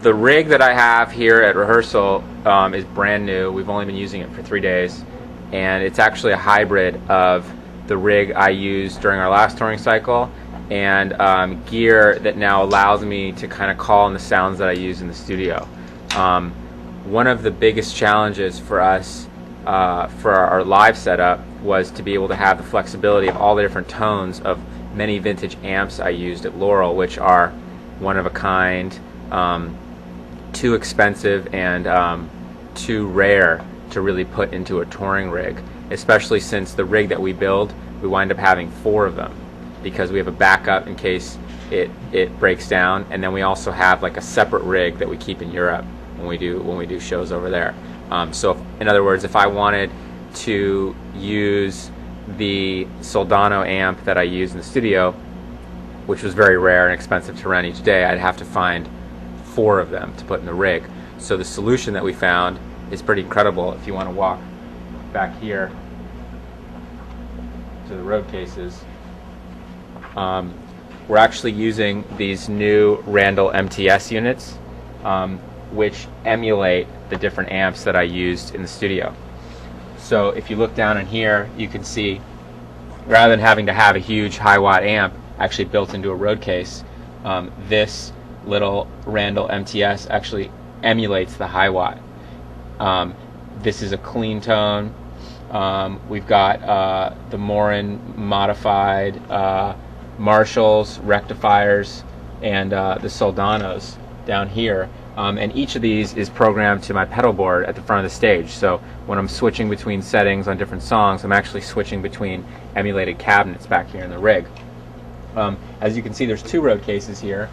the rig that I have here at rehearsal is brand new. We've only been using it for 3 days, and it's actually a hybrid of the rig I used during our last touring cycle and gear that now allows me to kind of call in the sounds that I use in the studio. One of the biggest challenges for us for our live setup was to be able to have the flexibility of all the different tones of many vintage amps I used at Laurel, which are one of a kind, too expensive, and too rare to really put into a touring rig, especially since the rig that we build, we wind up having 4 of them because we have a backup in case it breaks down, and then we also have like a separate rig that we keep in Europe when we do shows over there. So in other words, if I wanted to use the Soldano amp that I use in the studio, which was very rare and expensive to run each day, I'd have to find 4 of them to put in the rig. So the solution that we found is pretty incredible. If you want to walk back here to the road cases, we're actually using these new Randall MTS units, which emulate the different amps that I used in the studio. So if you look down in here, you can see, rather than having to have a huge high watt amp actually built into a road case, this little Randall MTS actually emulates the high watt. This is a clean tone. We've got the Morin modified Marshalls, rectifiers, and the Soldanos down here. And each of these is programmed to my pedal board at the front of the stage. So when I'm switching between settings on different songs, I'm actually switching between emulated cabinets back here in the rig. As you can see, there's 2 road cases here,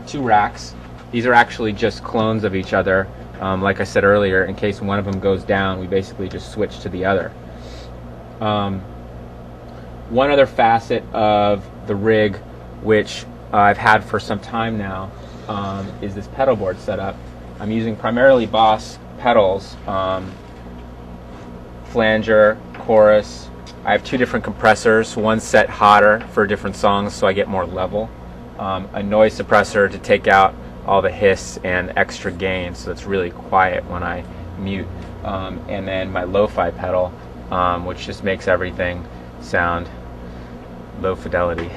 2 racks. These are actually just clones of each other. Like I said earlier, in case one of them goes down, we basically just switch to the other. One other facet of the rig, which I've had for some time now, is this pedal board setup. I'm using primarily Boss pedals, flanger, chorus. I have 2 different compressors, one set hotter for different songs so I get more level, a noise suppressor to take out all the hiss and extra gain so it's really quiet when I mute, and then my lo-fi pedal, which just makes everything sound low fidelity.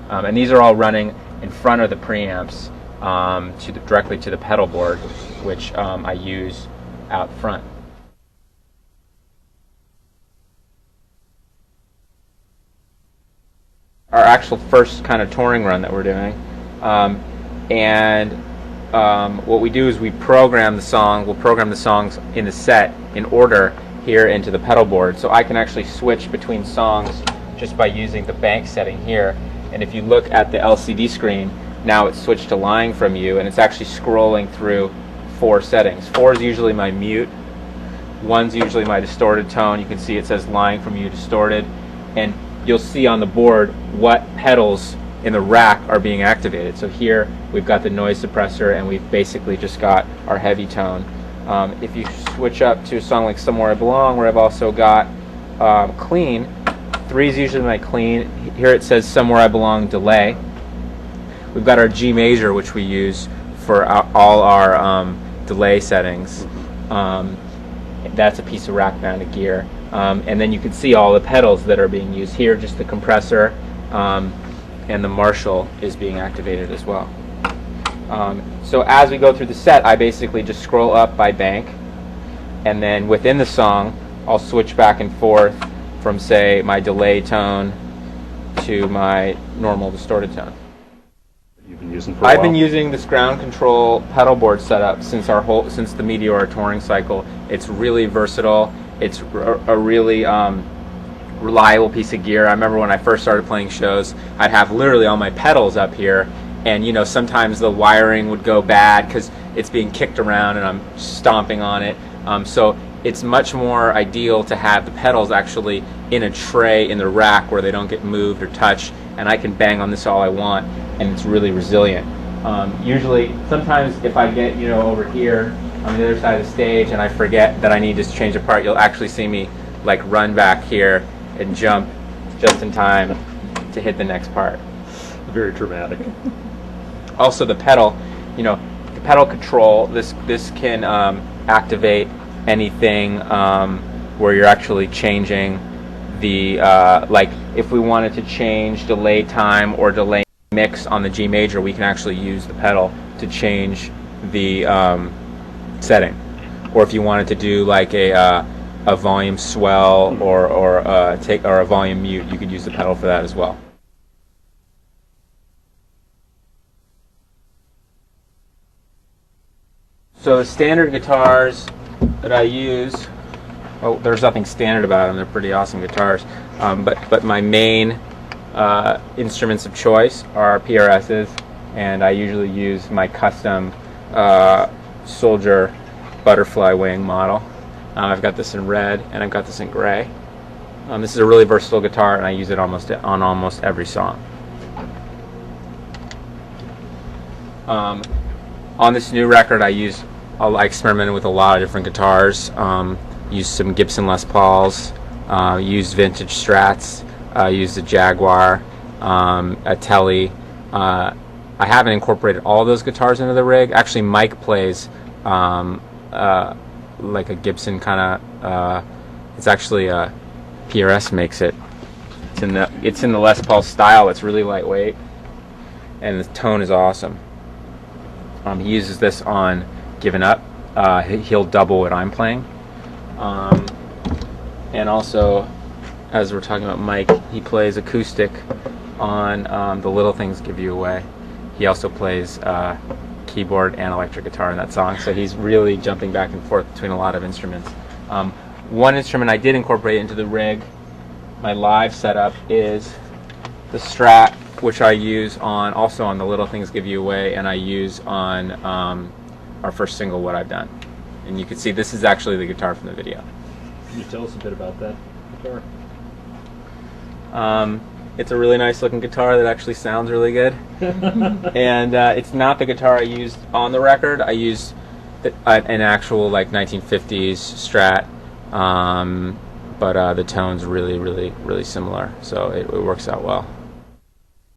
And these are all running in front of the preamps, directly to the pedal board, which I use out front. Our actual first kind of touring run that we're doing, and what we do is we program the song. We'll program the songs in the set in order here into the pedal board, so I can actually switch between songs just by using the bank setting here. And if you look at the LCD screen, now it's switched to Lying From You, and it's actually scrolling through 4 settings. 4 is usually my mute, 1's usually my distorted tone. You can see it says Lying From You distorted, and you'll see on the board what pedals in the rack are being activated. So here we've got the noise suppressor, and we've basically just got our heavy tone. If you switch up to a song like Somewhere I Belong, where I've also got clean, 3 is usually my clean. Here it says Somewhere I Belong delay. We've got our G major, which we use for all our delay settings. That's a piece of rack mounted gear. And then you can see all the pedals that are being used here, just the compressor, and the Marshall is being activated as well. So as we go through the set, I basically just scroll up by bank, and then within the song I'll switch back and forth from, say, my delay tone to my normal distorted tone. You've been using for a while? I've been using this ground control pedal board setup since the Meteor touring cycle. It's really versatile. It's a really reliable piece of gear. I remember when I first started playing shows, I'd have literally all my pedals up here, and sometimes the wiring would go bad because it's being kicked around and I'm stomping on it. So it's much more ideal to have the pedals actually in a tray in the rack where they don't get moved or touched, and I can bang on this all I want, and it's really resilient. Usually, sometimes if I get over here on the other side of the stage and I forget that I need to change a part, you'll actually see me like run back here and jump just in time to hit the next part. Very dramatic. Also the pedal, the pedal control, this can activate anything where you're actually changing the like if we wanted to change delay time or delay mix on the G major, we can actually use the pedal to change the setting. Or if you wanted to do like a volume swell or a volume mute, you could use the pedal for that as well. So the standard guitars that I use, oh, there's nothing standard about them. They're pretty awesome guitars. But my main instruments of choice are PRSs, and I usually use my custom Soldier butterfly wing model. I've got this in red and I've got this in gray. This is a really versatile guitar, and I use it on almost every song. On this new record, I experimented with a lot of different guitars. Used some Gibson Les Pauls, used vintage Strats, used a Jaguar, a Tele. I haven't incorporated all those guitars into the rig. Actually, Mike plays like a Gibson kind of. It's actually a PRS makes it. It's in the Les Paul style. It's really lightweight, and the tone is awesome. He uses this on Given Up. He'll double what I'm playing. And also, as we're talking about Mike, he plays acoustic on The Little Things Give You Away. He also plays keyboard and electric guitar in that song, so he's really jumping back and forth between a lot of instruments. One instrument I did incorporate into the rig, my live setup, is the Strat, which I use also on The Little Things Give You Away, and I use on our first single, What I've Done. And you can see this is actually the guitar from the video. Can you tell us a bit about that guitar? It's a really nice looking guitar that actually sounds really good. And it's not the guitar I used on the record. I used an actual like 1950s Strat, but the tone's really, really, really similar, so it works out well.